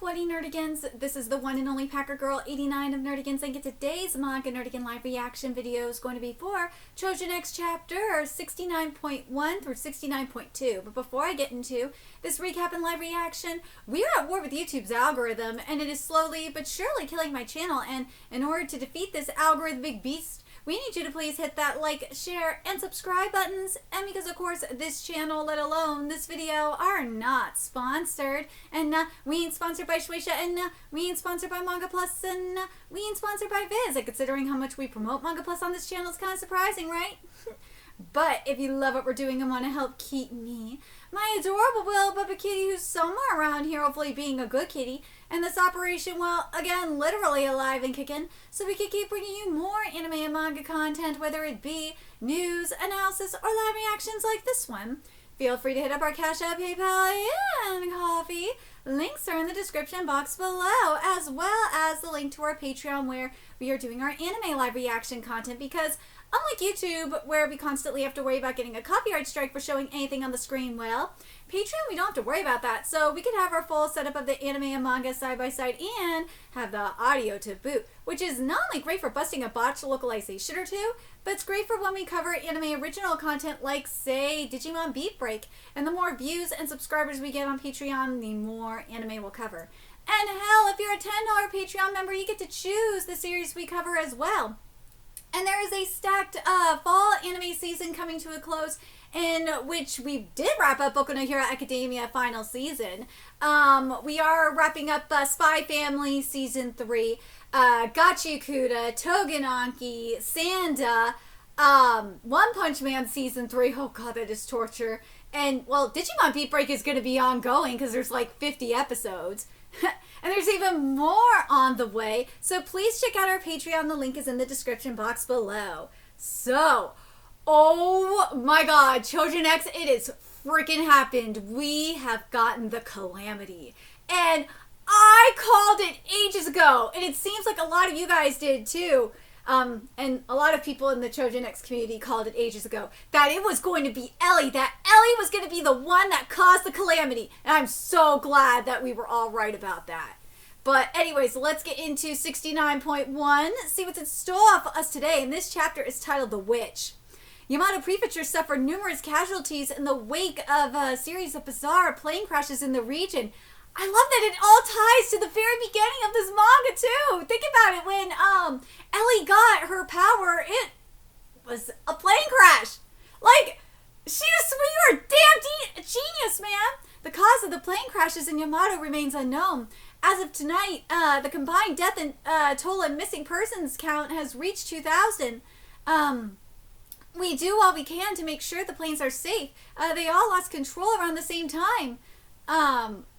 up, Bloody Nerdigans? This is the one and only Packer Girl 89 of Nerdigans, and today's Manga Nerdigan live reaction video is going to be for Choujin X chapter 69.1 through 69.2. But before I get into this recap and live reaction, we are at war with YouTube's algorithm, and it is slowly but surely killing my channel. And in order to defeat this algorithmic beast, we need you to please hit that like, share, and subscribe buttons. And because, of course, this channel, let alone this video, are not sponsored. And we ain't sponsored by Shueisha, and we ain't sponsored by Manga Plus, and we ain't sponsored by Viz. And considering how much we promote Manga Plus on this channel, it's kind of surprising, right? But if you love what we're doing and want to help keep me, my adorable little Bubba Kitty, who's somewhere around here, hopefully being a good kitty, and this operation, well, again, literally alive and kicking, so we can keep bringing you more anime and manga content, whether it be news, analysis, or live reactions like this one. Feel free to hit up our Cash App, PayPal, and Coffee. Links are in the description box below, as well as the link to our Patreon, where we are doing our anime live reaction content, because unlike YouTube, where we constantly have to worry about getting a copyright strike for showing anything on the screen, well, Patreon, we don't have to worry about that. So we can have our full setup of the anime and manga side by side and have the audio to boot, which is not only great for busting a botched localization or two, but it's great for when we cover anime original content like, say, Digimon Beat Break. And the more views and subscribers we get on Patreon, the more anime we'll cover. And hell, if you're a $10 Patreon member, you get to choose the series we cover as well. And there is a stacked fall anime season coming to a close, in which we did wrap up Boku no Hero Academia final season. We are wrapping up Spy Family Season 3, Gachikuta, Togenanki, Sanda, One Punch Man Season 3. Oh god, that is torture. And, well, Digimon Beat Break is going to be ongoing because there's like 50 episodes. And there's even more on the way, so please check out our Patreon. The link is in the description box below. So, oh my god, Choujin X, it is freaking happened. We have gotten the calamity. And I called it ages ago, and it seems like a lot of you guys did too. And a lot of people in the Choujin X community called it ages ago, that it was going to be Ellie, that Ellie was going to be the one that caused the calamity. And I'm so glad that we were all right about that. But anyways, let's get into 69.1, see what's in store for us today. And this chapter is titled The Witch. Yamato Prefecture suffered numerous casualties in the wake of a series of bizarre plane crashes in the region. I love that it all ties to the very beginning of this manga too. Think about it, when Ellie got her power, it was a plane crash. Like, you were a damn genius, man. The cause of the plane crashes in Yamato remains unknown. As of tonight, the combined death and total and missing persons count has reached 2,000. We do all we can to make sure the planes are safe. They all lost control around the same time.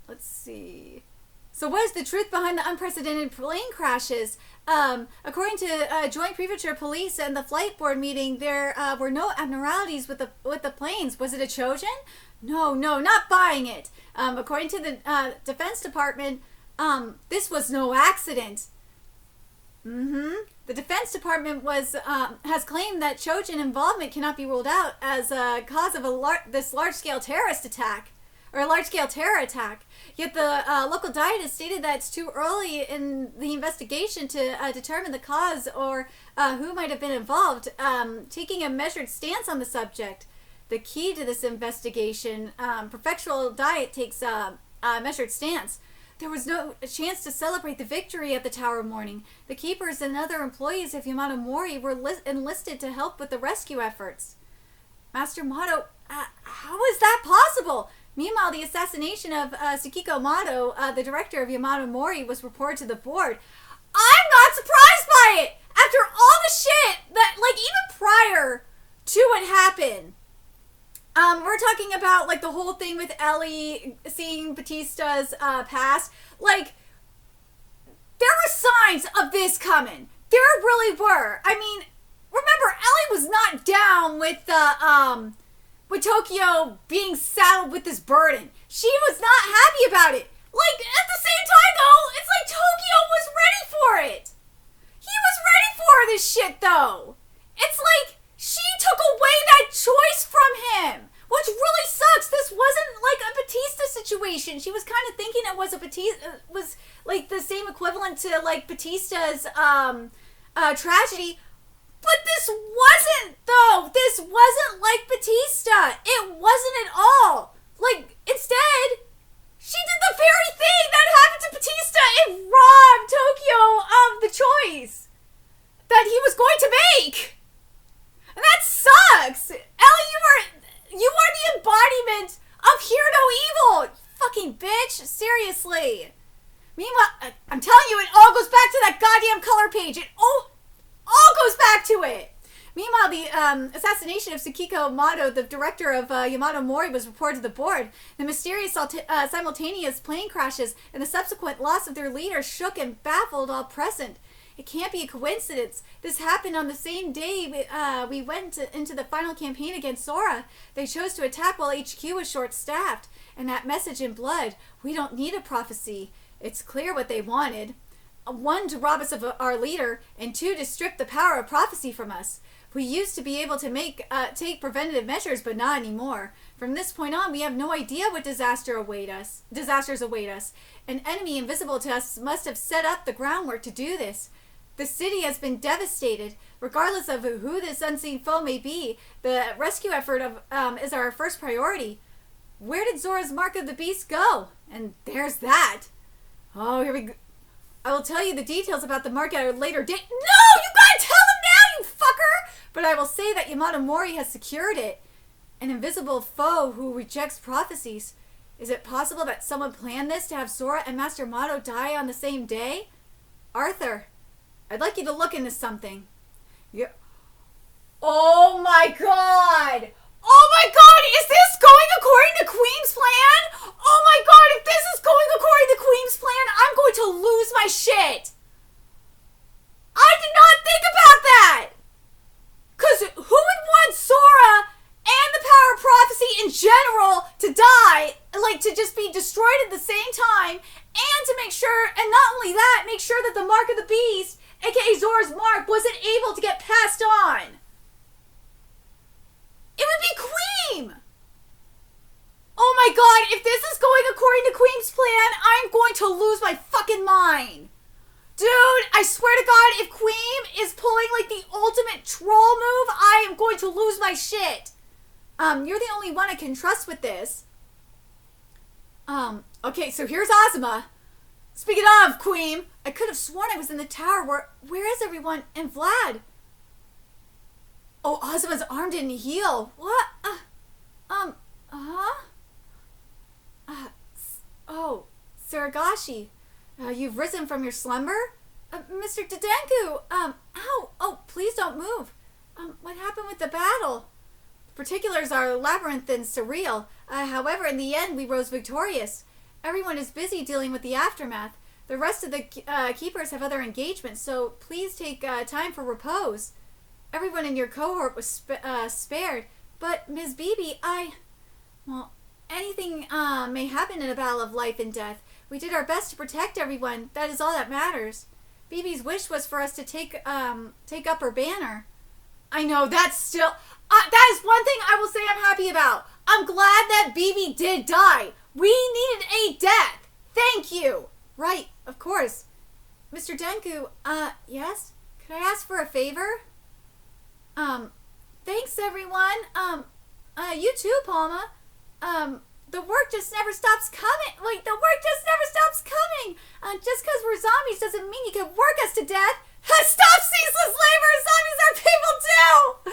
Let's see. So what is the truth behind the unprecedented plane crashes? According to Joint Prefecture Police and the flight board meeting, there were no abnormalities with the planes. Was it a Choujin? No, not buying it. According to the Defense Department, this was no accident. The Defense Department has claimed that Choujin involvement cannot be ruled out as a cause of this large-scale terrorist attack. Or a large-scale terror attack. Yet the local diet has stated that it's too early in the investigation to determine the cause or who might have been involved, taking a measured stance on the subject. The key to this investigation, prefectural diet takes a measured stance. There was no chance to celebrate the victory at the Tower morning. The keepers and other employees of Yamato Mori were enlisted to help with the rescue efforts. Master Mato, how is that possible? Meanwhile, the assassination of Tsukiko Mato, the director of Yamato Mori, was reported to the board. I'm not surprised by it! After all the shit that, like, even prior to it happened. We're talking about, like, the whole thing with Ellie seeing Batista's past. Like, there were signs of this coming. There really were. I mean, remember, Ellie was not down with the, with Tokyo being saddled with this burden. She was not happy about it. Like, at the same time, though, it's like Tokyo was ready for it. He was ready for this shit, though. It's like she took away that choice from him, which really sucks. This wasn't like a Batista situation. She was kind of thinking thinking it was was like the same equivalent to like Batista's tragedy. But this wasn't, though. This wasn't like Batista. It wasn't at all. Like, instead, she did the very thing that happened to Batista. It robbed Tokyo of the choice that he was going to make. And that sucks. Ellie, you are the embodiment of hear no evil. Fucking bitch. Seriously. Meanwhile, I'm telling you, it all goes back to that goddamn color page. It all goes back to it. Meanwhile, the assassination of Tsukiko Mato, the director of Yamato Mori, was reported to the board. The mysterious simultaneous plane crashes and the subsequent loss of their leader shook and baffled all present. It can't be a coincidence. This happened on the same day we went into the final campaign against Sora. They chose to attack while HQ was short-staffed. And that message in blood, we don't need a prophecy. It's clear what they wanted. 1, to rob us of our leader, and 2, to strip the power of prophecy from us. We used to be able to take preventative measures, but not anymore. From this point on, we have no idea what disasters await us. An enemy invisible to us must have set up the groundwork to do this. The city has been devastated. Regardless of who this unseen foe may be, the rescue effort is our first priority. Where did Zora's Mark of the Beast go? And there's that. Oh, here we go. I will tell you the details about the mark at a later date. No! You gotta tell them now, you fucker! But I will say that Yamato Mori has secured it. An invisible foe who rejects prophecies. Is it possible that someone planned this to have Sora and Master Mato die on the same day? Arthur, I'd like you to look into something. Yeah. Oh my god! Oh my god! Is this going according to Queen's plan? Oh my god! If this is going according to Queen's plan, I'm going to lose my shit! I did not think about that! Because who would want Sora and the power of prophecy in general to die, like to just be destroyed at the same time, and to make sure, and not only that, make sure that the Mark of the Beast, aka Zora's Mark, wasn't able to get passed on? It would be Queen! Oh my god, if this is going according to Queen's plan, I'm going to lose my fucking mind. Dude, I swear to god, if Queen is pulling like the ultimate troll move, I am going to lose my shit. You're the only one I can trust with this. Okay, so here's AZUMA. Speaking of Queen, I could have sworn I was in the tower. Where is everyone? And Vlad? Oh, AZUMA's arm didn't heal. What? Oh, Saragashi. You've risen from your slumber? Mr. Didenku, ow. Oh, please don't move. What happened with the battle? Particulars are labyrinth and surreal. However, in the end, we rose victorious. Everyone is busy dealing with the aftermath. The rest of the keepers have other engagements, so please take time for repose. Everyone in your cohort was spared, but Ms. Bibi, well, anything may happen in a battle of life and death. We did our best to protect everyone. That is all that matters. Bibi's wish was for us to take up her banner. I know, that's still... that is one thing I will say I'm happy about. I'm glad that Bibi did die. We needed a death. Thank you. Right, of course. Mr. Denku, yes? Could I ask for a favor? Thanks everyone. You too, Palma. The work just never stops coming. Wait, the work just never stops coming. Just because we're zombies doesn't mean you can work us to death. Stop ceaseless labor! Zombies are people too!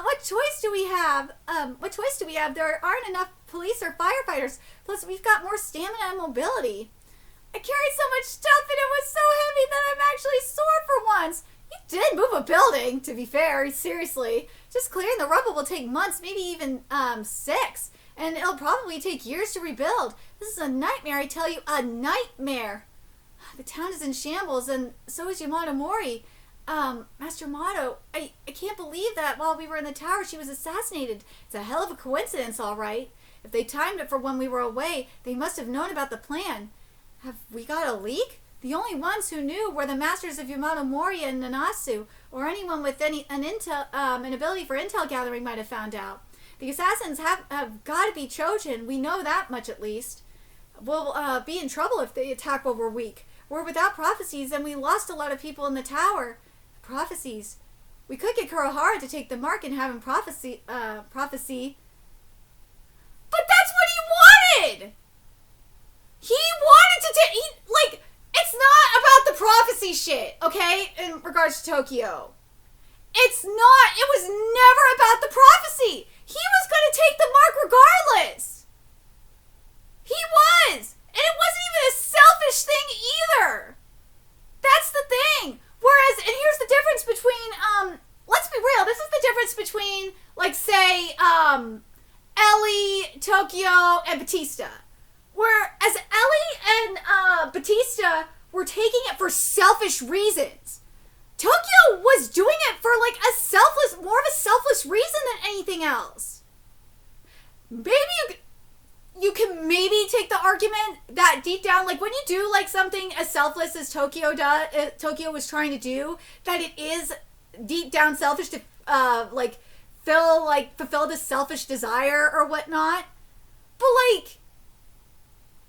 What choice do we have? There aren't enough police or firefighters. Plus, we've got more stamina and mobility. I carried so much stuff and it was so heavy that I'm actually sore for once. You did move a building, to be fair. Seriously. Just clearing the rubble will take months, maybe even 6. And it'll probably take years to rebuild. This is a nightmare, I tell you. A nightmare. The town is in shambles, and so is Yamato Mori. Master Mato, I can't believe that while we were in the tower, she was assassinated. It's a hell of a coincidence, all right. If they timed it for when we were away, they must have known about the plan. Have we got a leak? The only ones who knew were the masters of Yamato Mori and Nanasu, or anyone with an ability for intel gathering might have found out. The assassins have got to be Choujin. We know that much at least. we'll be in trouble if they attack while we're weak. We're without prophecies, and we lost a lot of people in the tower. Prophecies. We could get Kurohara to take the mark and have him prophecy. But that's what he wanted! He wanted to take... it's not about the prophecy shit, okay? In regards to Tokyo. It was never about the prophecy. He was going to take the mark regardless. He was. And it wasn't even a selfish thing either. That's the thing. Whereas, and here's the difference between, let's be real, this is the difference between, like, say, Ellie, Tokyo, and Batista. Whereas Ellie and Batista were taking it for selfish reasons. Tokyo was doing it for, like, more of a selfless reason than anything else. Maybe you can maybe take the argument that deep down, like, when you do, like, something as selfless as Tokyo was trying to do, that it is deep down selfish to, fulfill this selfish desire or whatnot. But, like,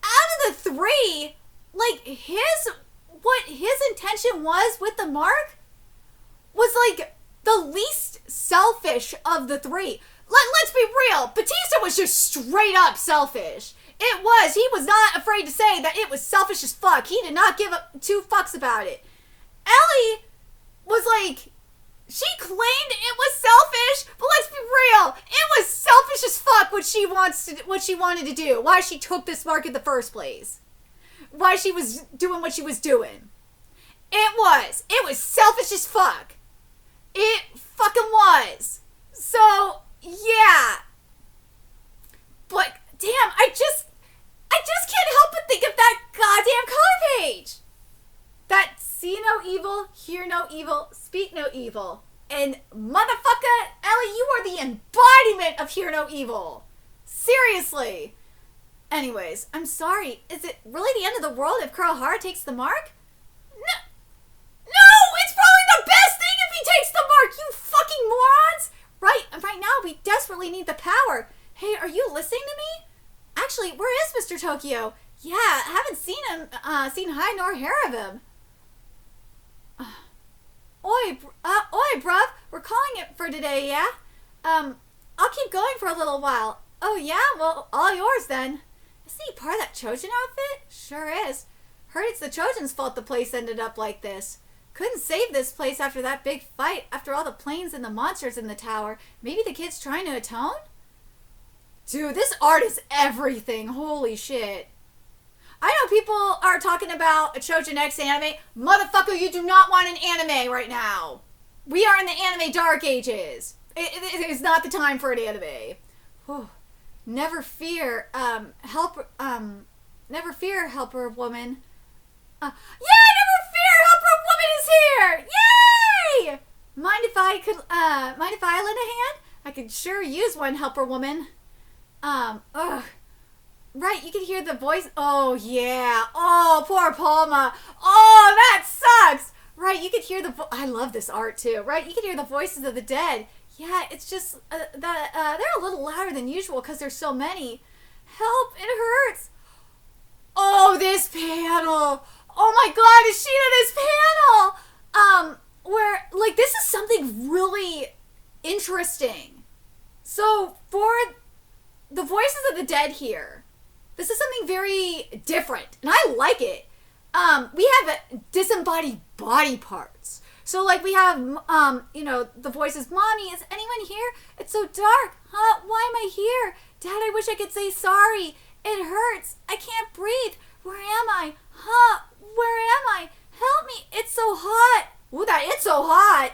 out of the three, like, what his intention was with the mark was, like, the least selfish of the three. Let's be real. Batista was just straight up selfish. It was. He was not afraid to say that it was selfish as fuck. He did not give up two fucks about it. Ellie was like, she claimed it was selfish, but let's be real. It was selfish as fuck what she wanted to do. Why she took this mark in the first place. Why she was doing what she was doing. It was selfish as fuck. It fucking was. So, yeah. But, damn, I just can't help but think of that goddamn color page. That see no evil, hear no evil, speak no evil. And motherfucker, Ellie, you are the embodiment of hear no evil. Seriously. Anyways, I'm sorry. Is it really the end of the world if Kurohara takes the mark? No, it's probably the best thing if he takes the mark, you fucking morons! Right now, we desperately need the power. Hey, are you listening to me? Actually, where is Mr. Tokyo? Yeah, I haven't seen him, seen hide nor hair of him. Oi, bruv, we're calling it for today, yeah? I'll keep going for a little while. Oh, yeah? Well, all yours then. Isn't he part of that Choujin outfit? Sure is. Heard it's the Choujin's fault the place ended up like this. Couldn't save this place after that big fight, after all the planes and the monsters in the tower. Maybe the kid's trying to atone? Dude, this art is everything. Holy shit. I know people are talking about a Choujin X anime. Motherfucker, you do not want an anime right now. We are in the anime dark ages. It is not the time for an anime. Whew. Never fear, helper woman. Never fear, helper woman is here! Yay! Mind if I lend a hand? I could sure use one, helper woman. Right, you can hear the voice. Oh, yeah. Oh, poor Palma. Oh, that sucks. Right, you could hear I love this art, too. Right, you can hear the voices of the dead. Yeah, it's just they're a little louder than usual because there's so many. Help, it hurts. Oh, this panel. Oh, my God, is she in this panel? Where, like, this is something really interesting. So, for the voices of the dead here, this is something very different, and I like it. We have disembodied body parts. So, like, we have, the voices, Mommy, is anyone here? It's so dark. Huh? Why am I here? Dad, I wish I could say sorry. It hurts. I can't breathe. Where am I? Huh? Where am I? Help me. It's so hot. Ooh, it's so hot.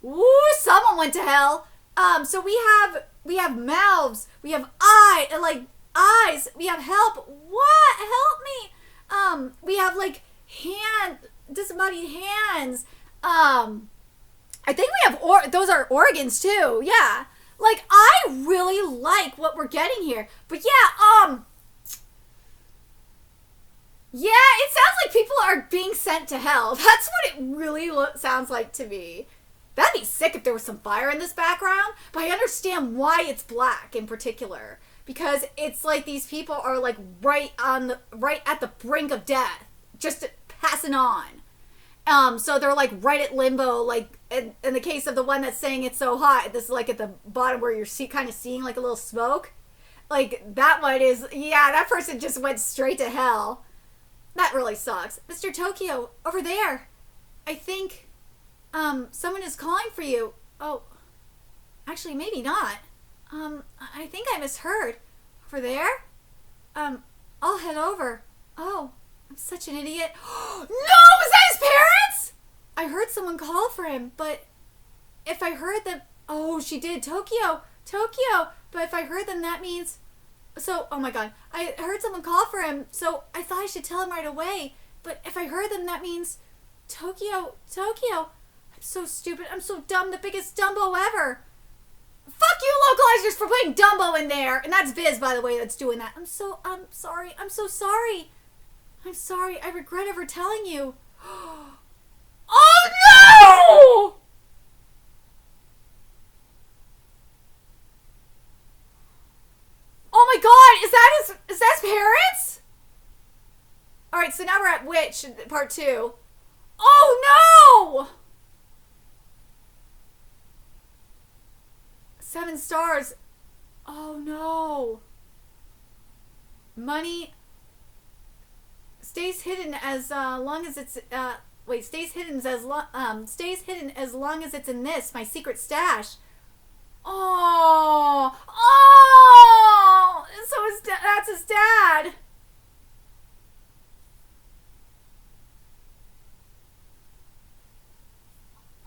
Ooh, someone went to hell. So we have mouths. We have eyes. We have help. What? Help me. We have, like, disembodied hands. I think we have, those are organs too. Yeah. Like, I really like what we're getting here. But yeah, it sounds like people are being sent to hell. That's what it really sounds like to me. That'd be sick if there was some fire in this background, but I understand why it's black in particular. because it's like these people are like right at the brink of death, just passing on. So they're like right at limbo, like in the case of the one that's saying it's so hot, this is like at the bottom where you're kind of seeing like a little smoke. Like that one is, yeah, that person just went straight to hell. That really sucks. Mr. Tokyo, over there. I think someone is calling for you. Oh, actually maybe not. I think I misheard. Over there? I'll head over. Oh, I'm such an idiot. No, is that his parents? I heard someone call for him, but if I heard them, oh, she did. Tokyo. But if I heard them, that means, so, oh my god, I heard someone call for him, so I thought I should tell him right away. But if I heard them, that means Tokyo. I'm so stupid. I'm so dumb. The biggest Dumbo ever. Fuck you, localizers, for putting Dumbo in there. And that's Viz, by the way, that's doing that. I'm so sorry. I'm so sorry. I'm sorry. I regret ever telling you. Oh no! Oh my god, is that his parents? Alright, so now we're at Witch, part 2. Oh no! 7 stars. Oh no. Money stays hidden as long as it's stays hidden as long as it's in this, my secret stash. Oh, so that's his dad.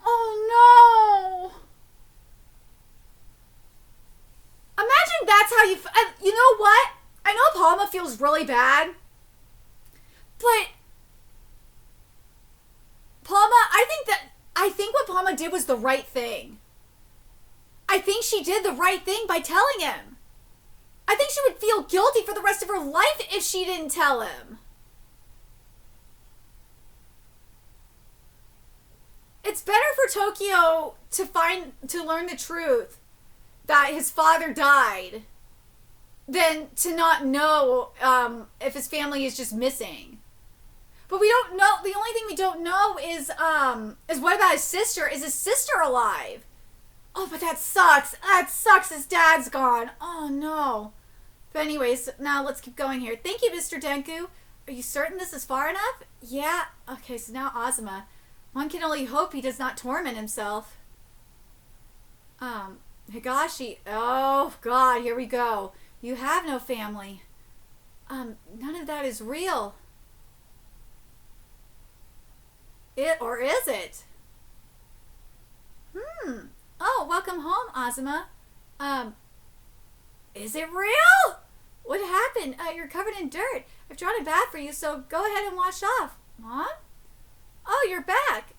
Oh no. Imagine that's how you. You know what? I know Palma feels really bad, but Palma, I think what Palma did was the right thing. I think she did the right thing by telling him. I think she would feel guilty for the rest of her life if she didn't tell him. It's better for Tokyo to learn the truth that his father died than to not know if his family is just missing. But we don't know. The only thing we don't know is what about his sister? Is his sister alive? Oh, but that sucks. That sucks. His dad's gone. Oh no. But anyways, now let's keep going here. Thank you, Mr. Denku. Are you certain this is far enough? Yeah. Okay, so now AZUMA. One can only hope he does not torment himself. Higashi. Oh god, here we go. You have no family. None of that is real. Or is it? Oh, welcome home, AZUMA. Is it real? What happened? You're covered in dirt. I've drawn a bath for you, so go ahead and wash off. Mom? Oh, you're back.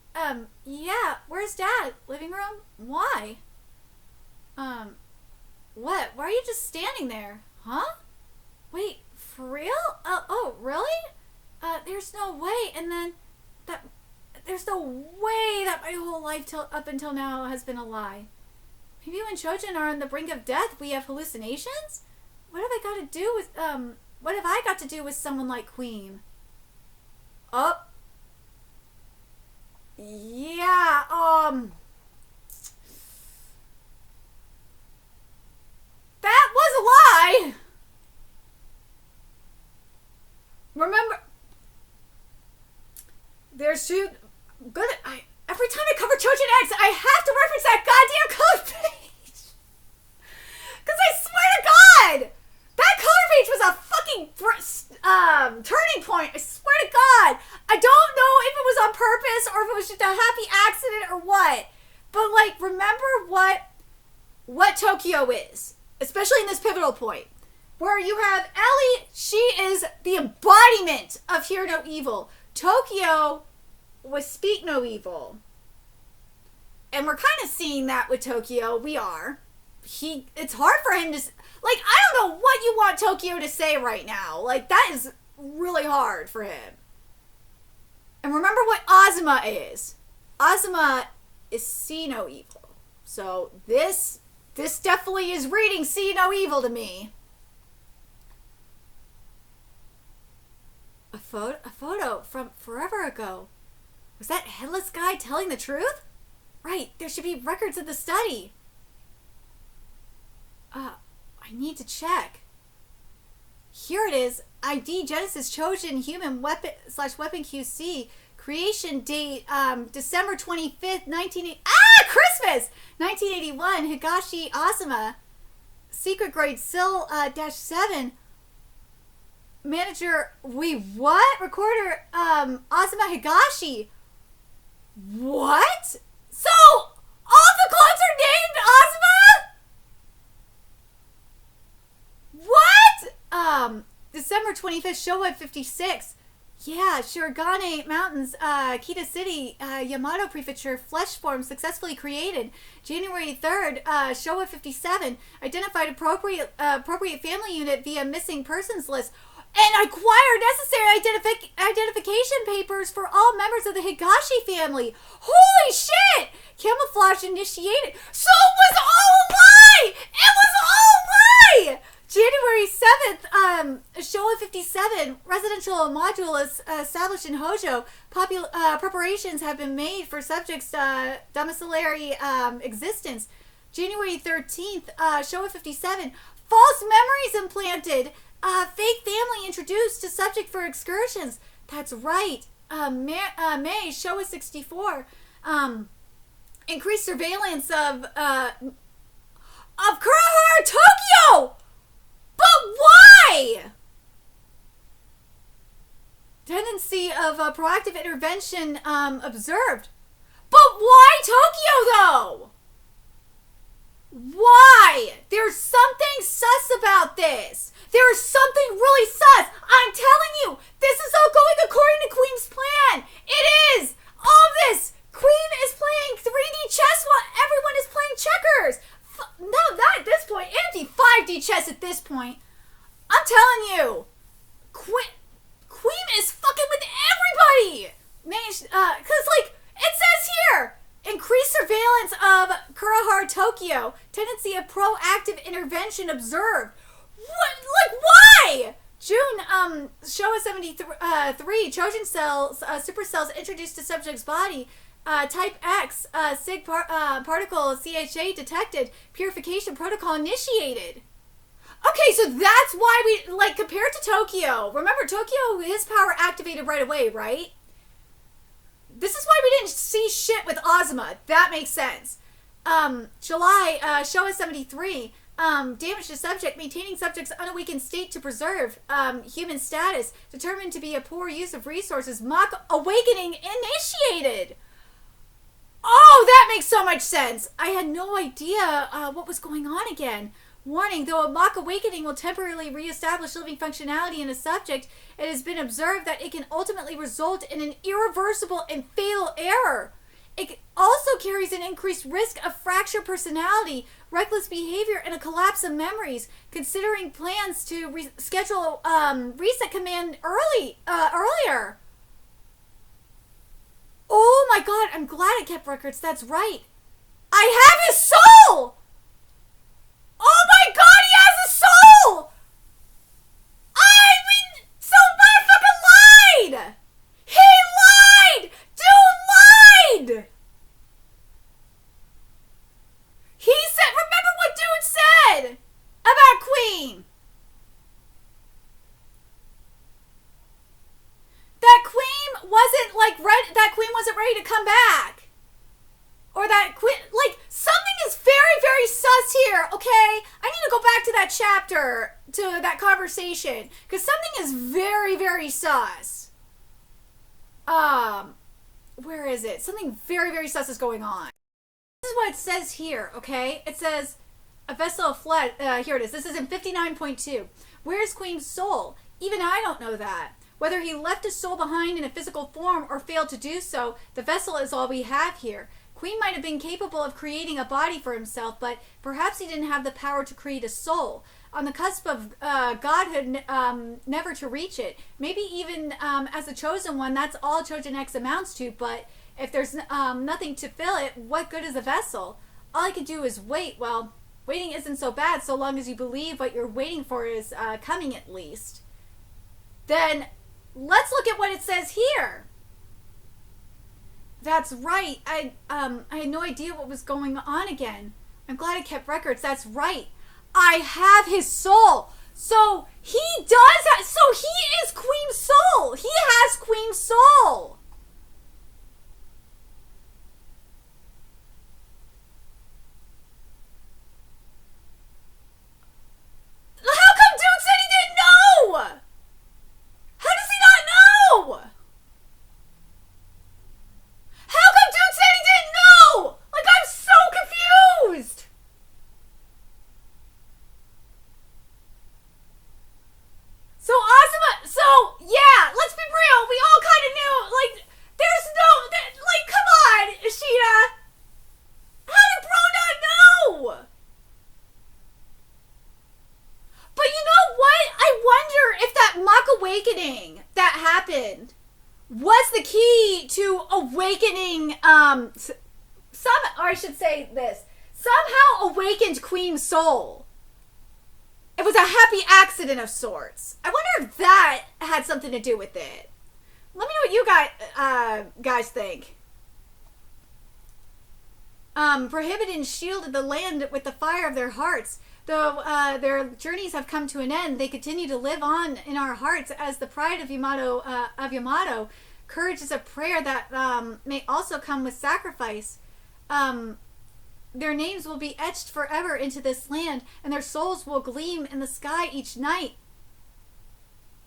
Yeah. Where's Dad? Living room? Why? What? Why are you just standing there? Huh? Wait, for real? Oh, really? There's no way. And then there's no way that my whole life up until now has been a lie. Maybe when Choujin are on the brink of death, we have hallucinations? What have I got to do with someone like Queen? Oh. Yeah, that was a lie! Remember, there's two good. Every time I cover Choujin X, I have to reference that goddamn color page. Because I swear to God, that color page was a fucking turning point. I swear to God. I don't know if it was on purpose or if it was just a happy accident or what. But like, remember what Tokyo is, especially in this pivotal point, where you have Ellie. She is the embodiment of hear no evil. Tokyo was speak no evil. And we're kind of seeing that with Tokyo. We are. It's hard for him to, like, I don't know what you want Tokyo to say right now. Like, that is really hard for him. And remember what AZUMA is. AZUMA is see no evil. So this definitely is reading see no evil to me. A photo from forever ago. Was that headless guy telling the truth? Right, there should be records of the study. I need to check. Here it is. ID Genesis Choujin Human Weapon / Weapon QC. Creation date December 25th, Christmas! 1981. Higashi AZUMA. Secret grade Sil -7. Manager, wait, what? Recorder, AZUMA Higashi. What? So, all the clones are named AZUMA? What? December 25th, Showa 56. Yeah, Shirogane Mountains, Kita City, Yamato Prefecture, flesh form successfully created. January 3rd, Showa 57. Identified appropriate family unit via missing persons list. And acquire necessary identification papers for all members of the Higashi family. Holy shit! Camouflage initiated. So it was all a lie! It was all a lie! January 7th, Showa 57, residential module is established in Hojo. Preparations have been made for subjects' domiciliary existence. January 13th, Showa 57, false memories implanted. Fake family introduced to subject for excursions. That's right. May, Showa 64. Increased surveillance of Kurahara, Tokyo! But why? Tendency of proactive intervention observed. But why Tokyo, though? Why? There's something sus about this. There's something really sus. I'm telling you, this is all going according to Queen's plan. It is. All this. Queen is playing 3D chess while everyone is playing checkers. No, not at this point. Empty 5D chess at this point. I'm telling you, Queen is fucking with everybody. Cause like it says here, increased surveillance of Kurahara, Tokyo. Tendency of proactive intervention observed. What? Like why? June, Showa 73. Trojan cells, supercells introduced to subject's body. Type X, SIG particle CHA detected. Purification protocol initiated. Okay, so that's why we, like, compared to Tokyo. Remember, Tokyo, his power activated right away, right? This is why we didn't see shit with AZUMA. That makes sense. July, Showa 73. Damage to subject, maintaining subject's unawakened state to preserve human status. Determined to be a poor use of resources. Mock awakening initiated. Oh, that makes so much sense. I had no idea what was going on again. Warning, though a mock awakening will temporarily reestablish living functionality in a subject, it has been observed that it can ultimately result in an irreversible and fatal error. It also carries an increased risk of fractured personality, reckless behavior, and a collapse of memories. Considering plans to schedule reset command earlier. Oh my god, I'm glad it kept records. That's right. I have his soul! Oh my god, he has a soul! I mean, so motherfucking lied! He lied! Dude lied! He said, remember what dude said about Queen? That Queen wasn't that Queen wasn't ready to come back. Or that Queen, like, something is very, very sus here, okay? I need to go back to that chapter, to that conversation, because something is very, very sus. Where is it? Something very, very sus is going on. This is what it says here, okay? It says, a vessel fled, here it is. This is in 59.2. Where's Queen's soul? Even I don't know that. Whether he left his soul behind in a physical form or failed to do so, the vessel is all we have here. Queen might have been capable of creating a body for himself, but perhaps he didn't have the power to create a soul. On the cusp of godhood, never to reach it. Maybe even as the chosen one, that's all Choujin X amounts to, but if there's nothing to fill it, what good is a vessel? All I can do is wait. Well, waiting isn't so bad so long as you believe what you're waiting for is coming at least. Then let's look at what it says here. That's right. I had no idea what was going on again. I'm glad I kept records. That's right. I have his soul. So he does have, so he is Queen's soul. He has Queen's soul. How come Dude said he didn't know? How does he not know? How come Dude said he didn't know? Like, I'm so confused. So AZUMA, so yeah, let's be real. We all kind of knew. Like, there's no, like, come on, Ishida. How did Bro not know? But you know what? I wonder if that mock awakening that happened was the key to awakening, or I should say this, somehow awakened Queen's soul. It was a happy accident of sorts. I wonder if that had something to do with it. Let me know what you guys think. Prohibited and shielded the land with the fire of their hearts. Though their journeys have come to an end, they continue to live on in our hearts as the pride of Yamato. Courage is a prayer that may also come with sacrifice. Their names will be etched forever into this land, and their souls will gleam in the sky each night.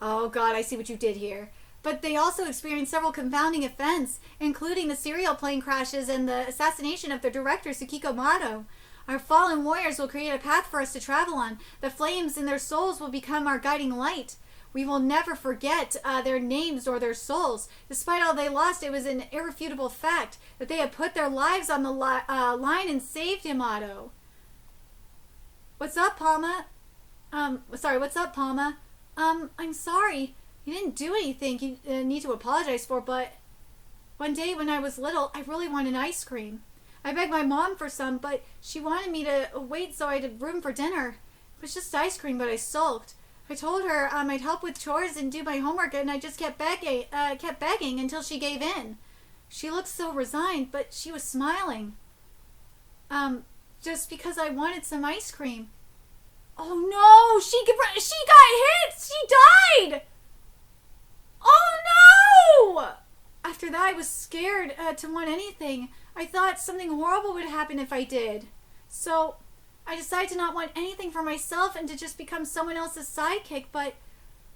Oh God, I see what you did here. But they also experienced several confounding events, including the serial plane crashes and the assassination of their director, Tsukiko Mato. Our fallen warriors will create a path for us to travel on. The flames in their souls will become our guiding light. We will never forget their names or their souls. Despite all they lost, it was an irrefutable fact that they had put their lives on the line and saved Yamato. What's up, Palma? What's up, Palma? I'm sorry. You didn't do anything you need to apologize for, but one day when I was little, I really wanted ice cream. I begged my mom for some, but she wanted me to wait so I'd have room for dinner. It was just ice cream, but I sulked. I told her I'd help with chores and do my homework, and I just kept begging until she gave in. She looked so resigned, but she was smiling. Just because I wanted some ice cream. Oh no! She got hit! She died! Oh no! After that, I was scared to want anything. I thought something horrible would happen if I did. So I decided to not want anything for myself and to just become someone else's sidekick, but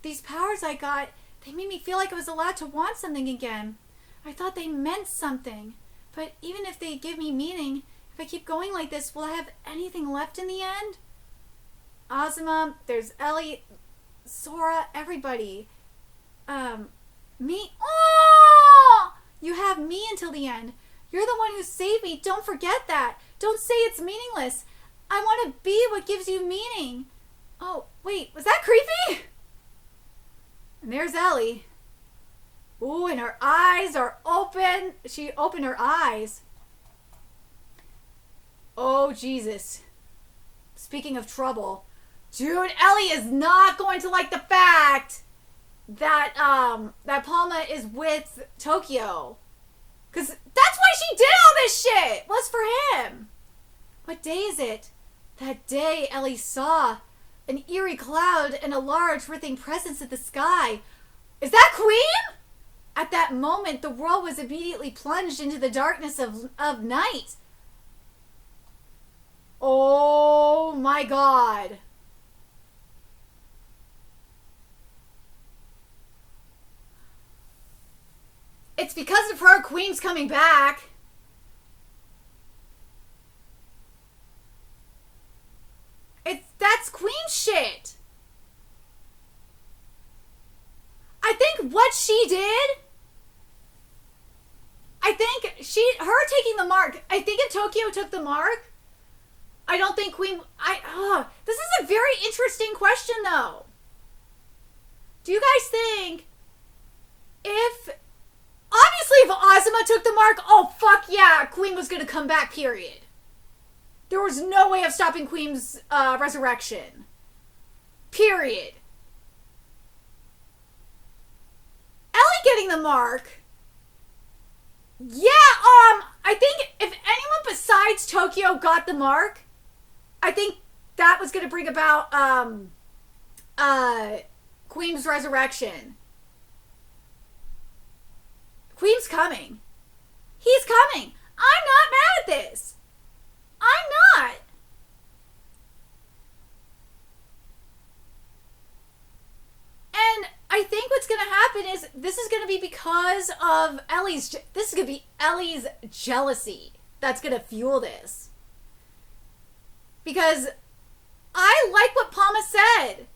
these powers I got, they made me feel like I was allowed to want something again. I thought they meant something. But even if they give me meaning, if I keep going like this, will I have anything left in the end? AZUMA, there's Ellie, Sora, everybody. Me? Oh! You have me until the end. You're the one who saved me. Don't forget that. Don't say it's meaningless. I want to be what gives you meaning. Oh, wait, was that creepy? And there's Ellie. Ooh, and her eyes are open. She opened her eyes. Oh, Jesus. Speaking of trouble. Dude, Ellie is not going to like the fact that, that Palma is with Tokyo. Because that's why she did all this shit. Was for him. What day is it? That day Ellie saw an eerie cloud and a large writhing presence in the sky. Is that Queen? At that moment, the world was immediately plunged into the darkness of night. Oh my God. It's because of her Queen's coming back. That's Queen shit. I think what she did, her taking the mark, I think if Tokyo took the mark, I don't think Queen, this is a very interesting question though. Do you guys think obviously if AZUMA took the mark, oh fuck yeah, Queen was gonna come back, period. There was no way of stopping Queen's resurrection. Period. the mark. Yeah, I think if anyone besides Tokyo got the mark, I think that was going to bring about, Queen's resurrection. Queen's coming. He's coming. I'm not mad at this. I'm not. And I think what's going to happen is this is going to be because of Ellie's... This is going to be Ellie's jealousy that's going to fuel this. Because I like what Palma said.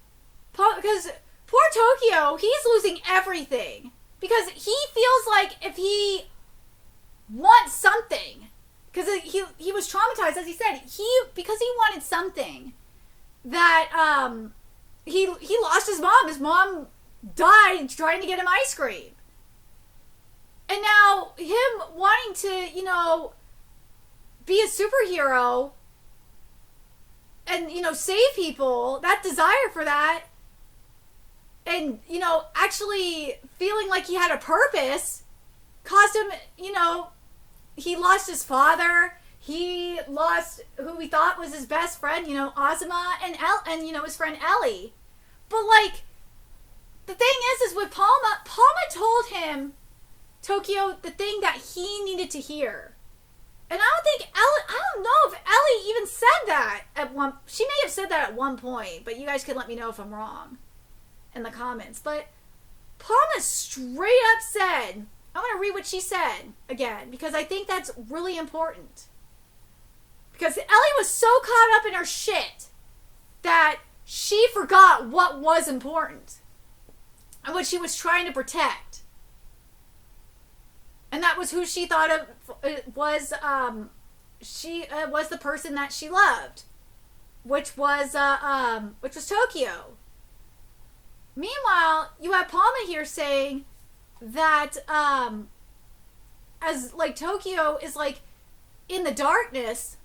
Because poor Tokyo, he's losing everything. Because he feels like if he wants something... Because he was traumatized, as he said. Because he wanted something that... He lost his mom. His mom died trying to get him ice cream. And now him wanting to, you know, be a superhero and, you know, save people, that desire for that, and, you know, actually feeling like he had a purpose caused him, you know, he lost his father. He lost who he thought was his best friend, you know, AZUMA, and you know, his friend Ellie. But, like, the thing is with Palma told him, Tokyo, the thing that he needed to hear. And I don't know if Ellie even said that she may have said that at one point, but you guys can let me know if I'm wrong in the comments. But Palma straight up said, I'm going to read what she said again, because I think that's really important. Because Ellie was so caught up in her shit that she forgot what was important and what she was trying to protect. And that was who she thought of was was the person that she loved, which was Tokyo. Meanwhile, you have Palma here saying that as like Tokyo is like in the darkness,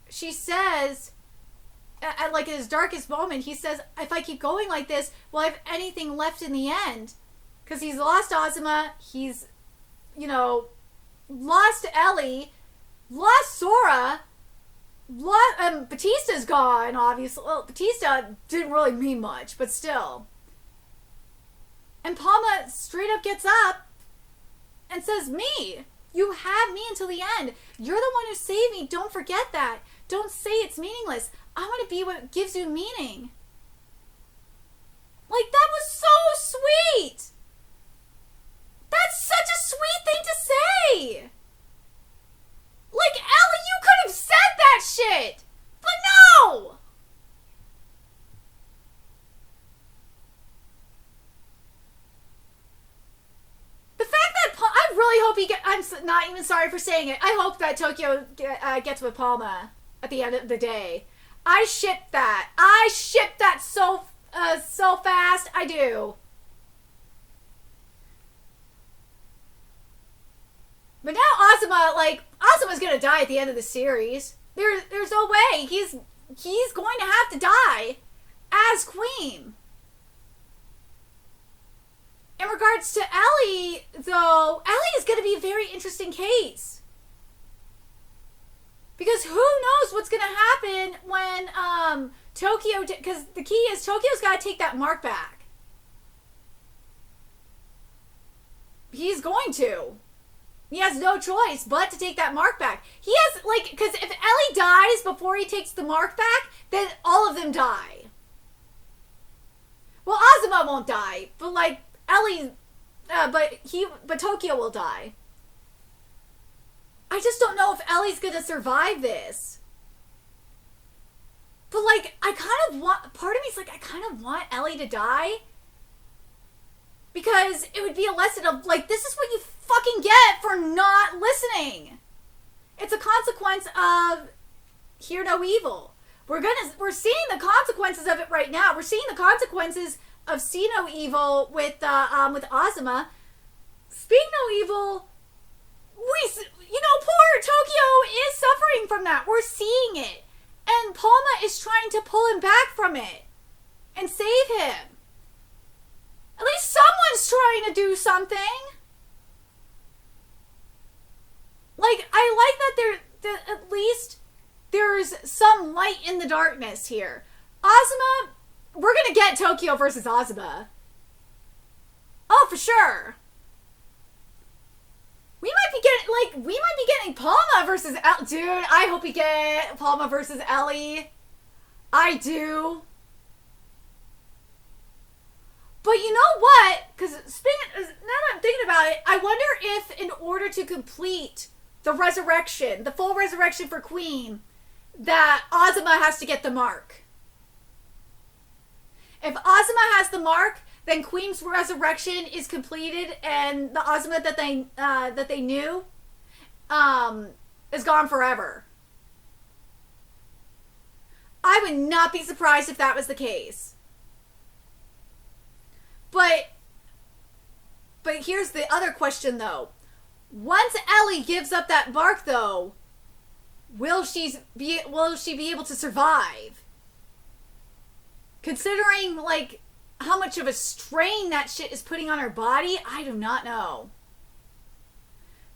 she says, at like his darkest moment, he says, if I keep going like this, will I have anything left in the end? Because he's lost AZUMA, he's, you know, lost Ellie, lost Sora, Batista's gone, obviously. Well, Batista didn't really mean much, but still. And Palma straight up gets up and says, me, you have me until the end. You're the one who saved me. Don't forget that. Don't say it's meaningless. I want to be what gives you meaning. Like, that was so sweet. That's such a sweet thing to say. Like, Ellie, you could have said that shit. But no. The fact that I really hope I'm not even sorry for saying it. I hope that Tokyo gets with Palma at the end of the day. I ship that. I ship that so fast. I do. But now AZUMA's gonna die at the end of the series. There's no way. He's going to have to die as Queen. In regards to Ellie, though, Ellie is going to be a very interesting case. Because who knows what's going to happen when Tokyo... Because the key is Tokyo's got to take that mark back. He's going to. He has no choice but to take that mark back. He has, like... Because if Ellie dies before he takes the mark back, then all of them die. Well, AZUMA won't die, but, like, Ellie... but Tokyo will die. I just don't know if Ellie's gonna survive this. But, like, I kind of want... Part of me's like, I kind of want Ellie to die. Because it would be a lesson of, like, this is what you fucking get for not listening. It's a consequence of hear no evil. We're seeing the consequences of it right now. We're seeing the consequences of see no evil with AZUMA. Speak no evil. Poor Tokyo is suffering from that. We're seeing it. And Palma is trying to pull him back from it and save him. At least someone's trying to do something. like that at least there's some light in the darkness here. AZUMA, we're gonna get Tokyo versus AZUMA. Oh, for sure. We might be getting Palma versus dude, I hope we get Palma versus Ellie. I do. But you know what? Because now that I'm thinking about it, I wonder if in order to complete the resurrection, the full resurrection for Queen, that AZUMA has to get the mark. If AZUMA has the mark, then Queen's resurrection is completed, and the AZUMA that they knew is gone forever. I would not be surprised if that was the case. But here's the other question, though. Once Ellie gives up that mark, though, will she be able to survive? Considering, like, how much of a strain that shit is putting on her body, I do not know.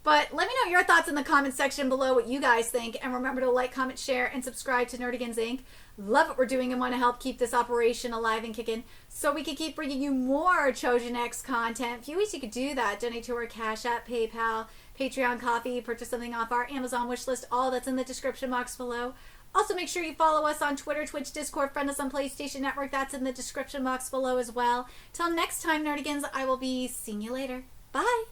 But let me know your thoughts in the comment section below, what you guys think. And remember to like, comment, share, and subscribe to Nerdigans Inc. Love what we're doing and want to help keep this operation alive and kicking so we can keep bringing you more Choujin X content. A few ways you could do that. Donate to our Cash App, PayPal, Patreon, Coffee, purchase something off our Amazon wish list. All that's in the description box below. Also, make sure you follow us on Twitter, Twitch, Discord, friend us on PlayStation Network. That's in the description box below as well. Till next time, Nerdigans, I will be seeing you later. Bye!